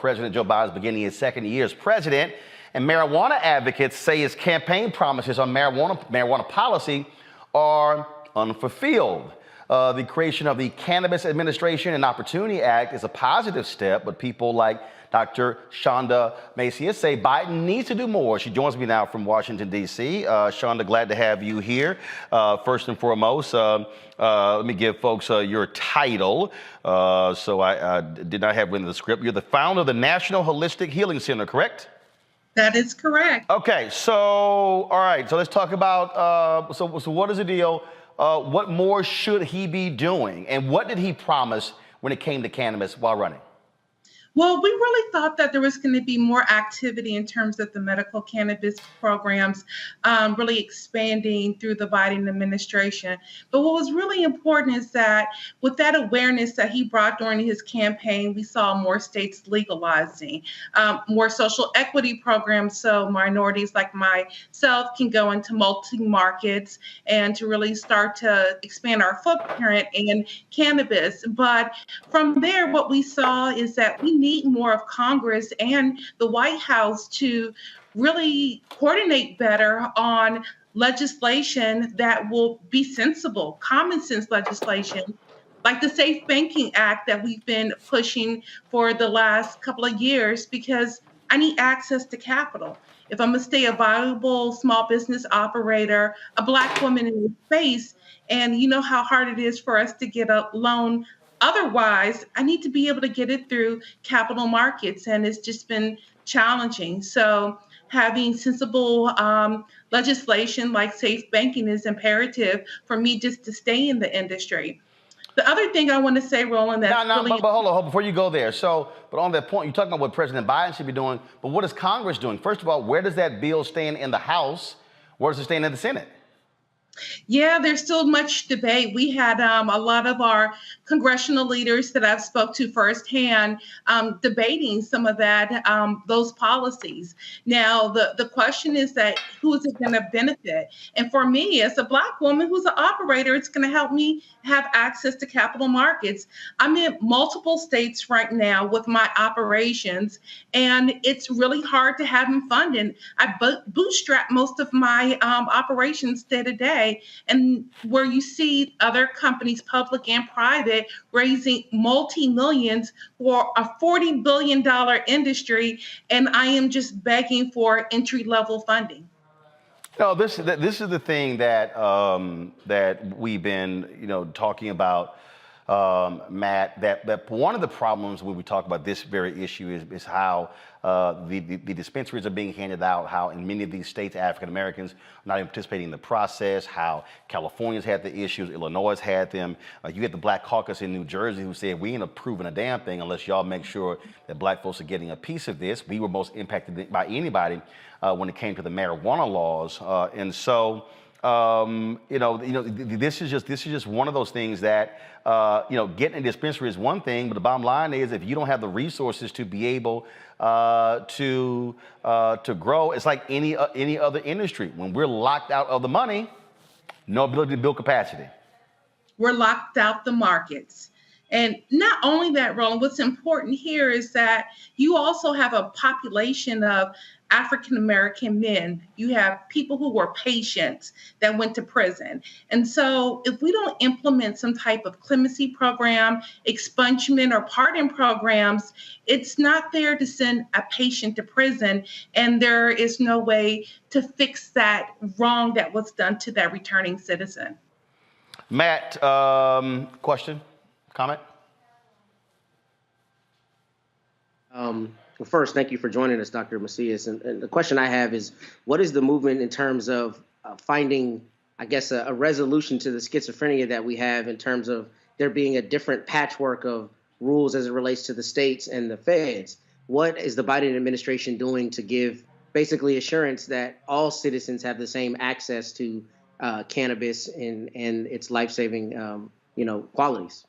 President Joe Biden is beginning his second year as president, and marijuana advocates say his campaign promises on marijuana policy are unfulfilled. The creation of the Cannabis Administration and Opportunity Act is a positive step, but people like Dr. Chanda Macias say Biden needs to do more. She joins me now from Washington, D.C. Chanda, glad to have you here. First and foremost, let me give folks your title. So I did not have it in the script. You're the founder of the National Holistic Healing Center, correct? That is correct. Okay, so, all right, so let's talk about, so what is the deal? What more should he be doing? And what did he promise when it came to cannabis while running? Well, we really thought that there was going to be more activity in terms of the medical cannabis programs really expanding through the Biden administration. But what was really important is that with that awareness that he brought during his campaign, we saw more states legalizing, more social equity programs so minorities like myself can go into multi-markets and to really start to expand our footprint in cannabis. But from there, what we saw is that we need more of Congress and the White House to really coordinate better on legislation that will be sensible, common sense legislation, like the Safe Banking Act that we've been pushing for the last couple of years, because I need access to capital. If I'm going to stay a viable small business operator, a Black woman in the space, and you know how hard it is for us to get a loan otherwise, I need to be able to get it through capital markets, and it's just been challenging. So having sensible legislation like safe banking is imperative for me just to stay in the industry. The other thing I want to say, Roland, that's but hold on, before you go there. So, but on that point, you're talking about what President Biden should be doing, but what is Congress doing? First of all, where does that bill stand in the House? Where does it stand in the Senate? Yeah, there's still much debate. We had a lot of our congressional leaders that I've spoke to firsthand debating some of that, those policies. Now, the question is that who is it going to benefit? And for me, as a Black woman who's an operator, it's going to help me have access to capital markets. I'm in multiple states right now with my operations, and it's really hard to have them funded. I bootstrap most of my operations day to day. And where you see other companies, public and private, raising multi-millions for a $40 billion industry, and I am just begging for entry-level funding. No, this is the thing that that we've been talking about, Matt. That one of the problems when we talk about this very issue is how the dispensaries are being handed out, how in many of these states African Americans are not even participating in the process, how California's had the issues, Illinois had them. You get the Black Caucus in New Jersey who said we ain't approving a damn thing unless y'all make sure that Black folks are getting a piece of this. We were most impacted by anybody when it came to the marijuana laws, and so this is just one of those things that getting a dispensary is one thing, but the bottom line is if you don't have the resources to be able to grow, it's like any other industry. When we're locked out of the money, no ability to build capacity. We're locked out the markets. And not only that, Roland, what's important here is that you also have a population of African-American men. You have people who were patients that went to prison. And so if we don't implement some type of clemency program, expungement or pardon programs, it's not there to send a patient to prison. And there is no way to fix that wrong that was done to that returning citizen. Matt, question, comment? Well, first, thank you for joining us, Dr. Macias. And the question I have is, what is the movement in terms of finding, I guess, a resolution to the schizophrenia that we have in terms of there being a different patchwork of rules as it relates to the states and the feds? What is the Biden administration doing to give basically assurance that all citizens have the same access to cannabis and its life-saving, qualities?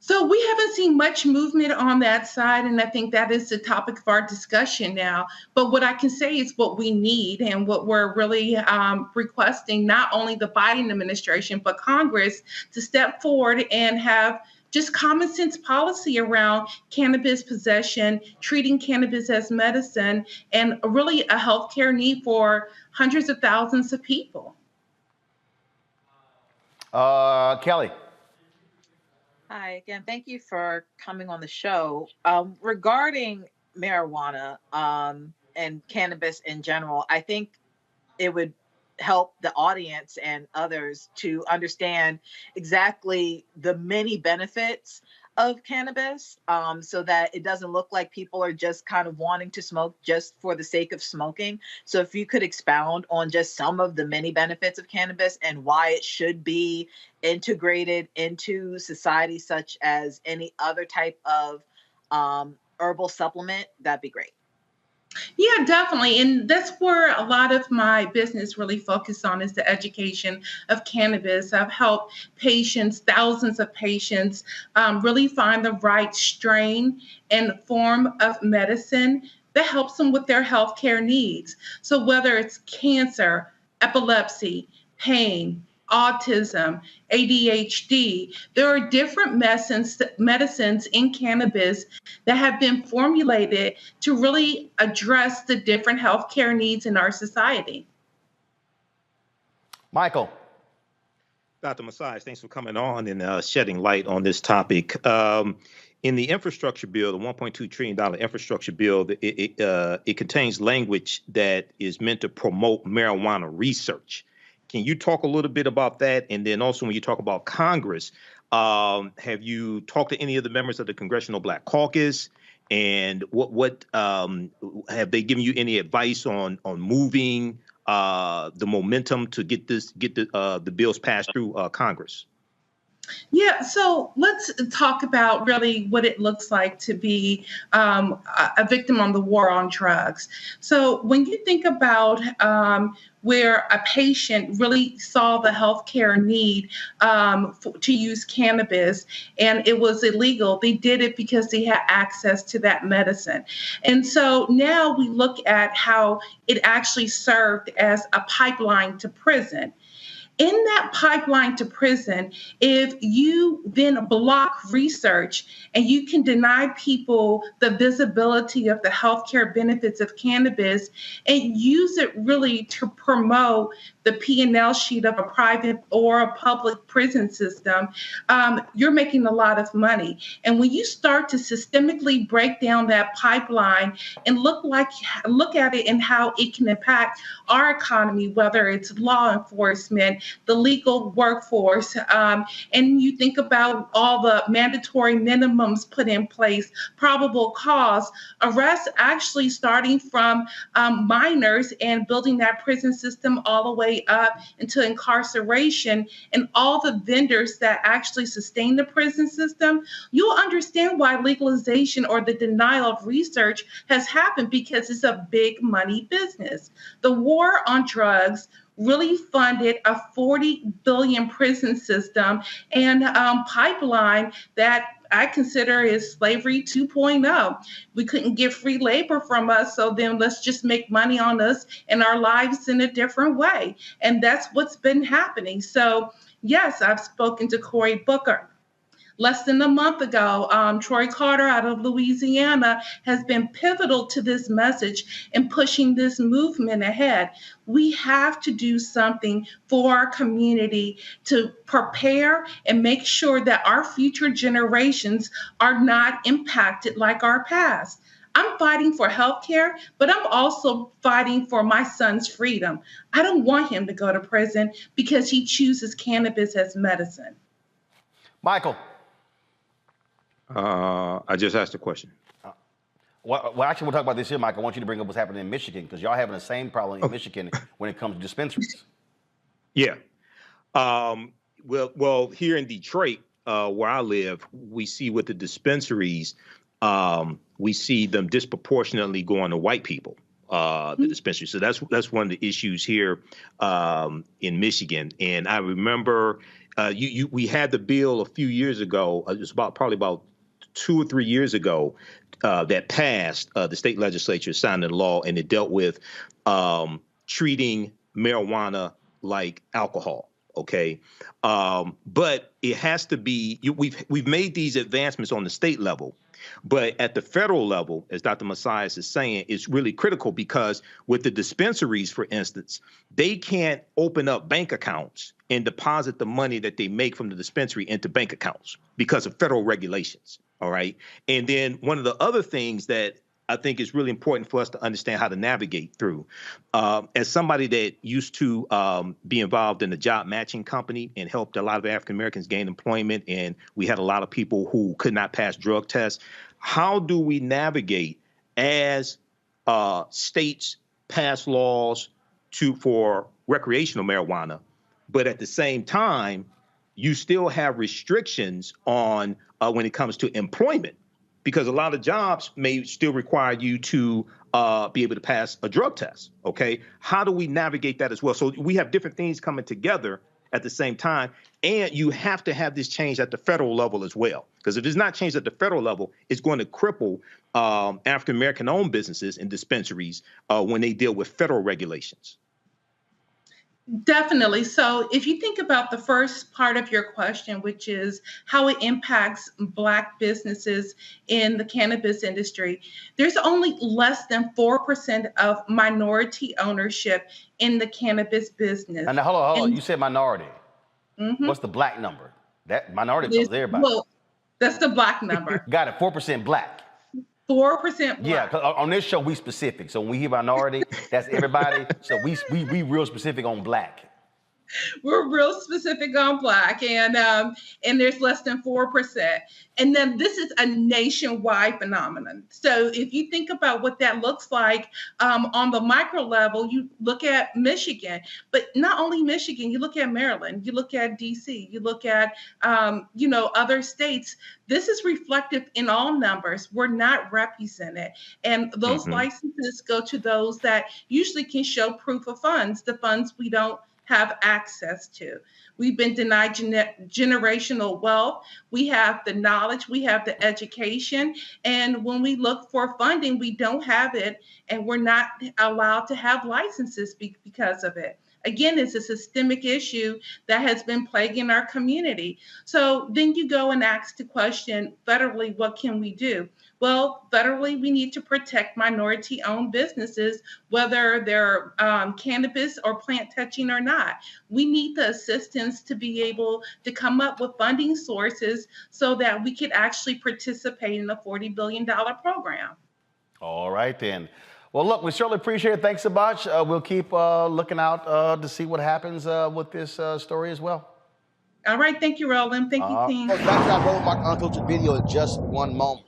So we haven't seen much movement on that side, and I think that is the topic of our discussion now. But what I can say is what we need and what we're really requesting, not only the Biden administration, but Congress to step forward and have just common sense policy around cannabis possession, treating cannabis as medicine, and really a healthcare need for hundreds of thousands of people. Kelly. Hi again. Thank you for coming on the show. Regarding marijuana and cannabis in general, I think it would help the audience and others to understand exactly the many benefits of cannabis, so that it doesn't look like people are just kind of wanting to smoke just for the sake of smoking. So if you could expound on just some of the many benefits of cannabis and why it should be integrated into society, such as any other type of herbal supplement, that'd be great. Yeah, definitely. And that's where a lot of my business really focused on is the education of cannabis. I've helped patients, thousands of patients, really find the right strain and form of medicine that helps them with their healthcare needs. So whether it's cancer, epilepsy, pain, autism, ADHD, there are different medicines in cannabis that have been formulated to really address the different healthcare needs in our society. Michael. Dr. Macias, thanks for coming on and shedding light on this topic. In the infrastructure bill, the $1.2 trillion infrastructure bill, it contains language that is meant to promote marijuana research. Can you talk a little bit about that? And then also when you talk about Congress, have you talked to any of the members of the Congressional Black Caucus? And what have they given you any advice on moving the momentum to get the bills passed through Congress? Yeah, so let's talk about really what it looks like to be a victim on the war on drugs. So when you think about where a patient really saw the healthcare need to use cannabis and it was illegal, they did it because they had access to that medicine. And so now we look at how it actually served as a pipeline to prison. In that pipeline to prison, if you then block research and you can deny people the visibility of the healthcare benefits of cannabis and use it really to promote the P&L sheet of a private or a public prison system, you're making a lot of money. And when you start to systemically break down that pipeline and look at it and how it can impact our economy, whether it's law enforcement, the legal workforce, and you think about all the mandatory minimums put in place, probable cause, arrests actually starting from minors and building that prison system all the way up into incarceration and all the vendors that actually sustain the prison system, you'll understand why legalization or the denial of research has happened, because it's a big money business. The war on drugs really funded a 40 billion prison system and pipeline that I consider is slavery 2.0. We couldn't get free labor from us, so then let's just make money on us and our lives in a different way. And that's what's been happening. So yes, I've spoken to Cory Booker. Less than a month ago, Troy Carter out of Louisiana has been pivotal to this message and pushing this movement ahead. We have to do something for our community to prepare and make sure that our future generations are not impacted like our past. I'm fighting for healthcare, but I'm also fighting for my son's freedom. I don't want him to go to prison because he chooses cannabis as medicine. Michael. I just asked a question. Well, actually, we'll talk about this here, Mike. I want you to bring up what's happening in Michigan, because y'all having the same problem in Michigan when it comes to dispensaries. Yeah. Well, here in Detroit, where I live, we see with the dispensaries, we see them disproportionately going to white people, the dispensaries. So that's one of the issues here in Michigan. And I remember we had the bill a few years ago. It was probably about 2 or 3 years ago that passed. The state legislature signed into law, and it dealt with treating marijuana like alcohol. Okay, but it has to be. We've made these advancements on the state level, but at the federal level, as Dr. Macias is saying, it's really critical because with the dispensaries, for instance, they can't open up bank accounts and deposit the money that they make from the dispensary into bank accounts because of federal regulations. All right, and then one of the other things that I think it's really important for us to understand how to navigate through. As somebody that used to be involved in the job matching company and helped a lot of African Americans gain employment, and we had a lot of people who could not pass drug tests, how do we navigate as states pass laws for recreational marijuana, but at the same time, you still have restrictions on when it comes to employment? Because a lot of jobs may still require you to be able to pass a drug test, okay? How do we navigate that as well? So we have different things coming together at the same time, and you have to have this change at the federal level as well. Because if it's not changed at the federal level, it's going to cripple African-American-owned businesses and dispensaries when they deal with federal regulations. Definitely. So if you think about the first part of your question, which is how it impacts Black businesses in the cannabis industry, there's only less than 4% of minority ownership in the cannabis business. And now, hold on. And You said minority. mhm, What's the Black number? That minority it is- covers everybody. well, that's the Black number. Got it. 4% Black. 4% Yeah, Black. 'cause on this show we specific. So when we hear minority, that's everybody. So we real specific on Black. We're real specific on Black, and there's less than 4%. And then this is a nationwide phenomenon. So if you think about what that looks like on the micro level, you look at Michigan, but not only Michigan, you look at Maryland, you look at DC, you look at other states. This is reflective in all numbers. We're not represented, and those licenses go to those that usually can show proof of funds, the funds we don't have access to. We've been denied generational wealth. We have the knowledge, we have the education, and when we look for funding, we don't have it, and we're not allowed to have licenses because of it. Again, it's a systemic issue that has been plaguing our community. So then you go and ask the question, federally, what can we do? Well, federally, we need to protect minority-owned businesses, whether they're cannabis or plant touching or not. We need the assistance to be able to come up with funding sources so that we could actually participate in a $40 billion program. All right, then. Well, look, we certainly appreciate it. Thanks so much. We'll keep looking out to see what happens with this story as well. All right. Thank you, Roland. Thank you, team. Back to our Roland Martin Unfiltered video in just one moment.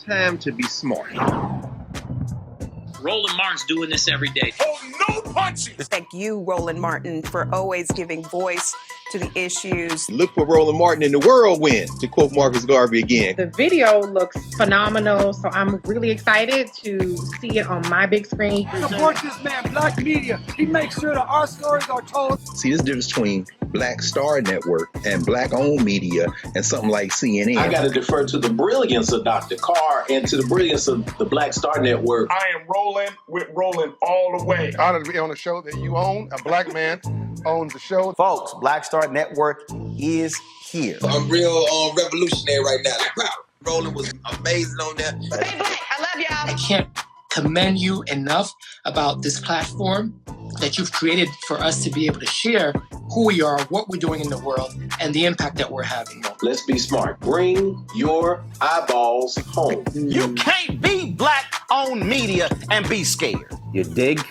Time to be smart. Roland Martin's doing this every day. Oh, no punches! Thank you, Roland Martin, for always giving voice to the issues. Look for Roland Martin in the whirlwind, to quote Marcus Garvey again. The video looks phenomenal, so I'm really excited to see it on my big screen. Support this man, Black Media. He makes sure that our stories are told. See, there's a difference between Black Star Network and Black-owned media and something like CNN. I got to defer to the brilliance of Dr. Carr and to the brilliance of the Black Star Network. I am rolling with Roland all the way. Honored to be on a show that you own. A Black man owns the show. Folks, Black Star Network is here. I'm real revolutionary right now. Roland was amazing on there. Stay black. I love y'all. I can't commend you enough about this platform that you've created for us to be able to share who we are, what we're doing in the world, and the impact that we're having. Let's be smart. Bring your eyeballs home. You can't be black-owned media and be scared. You dig?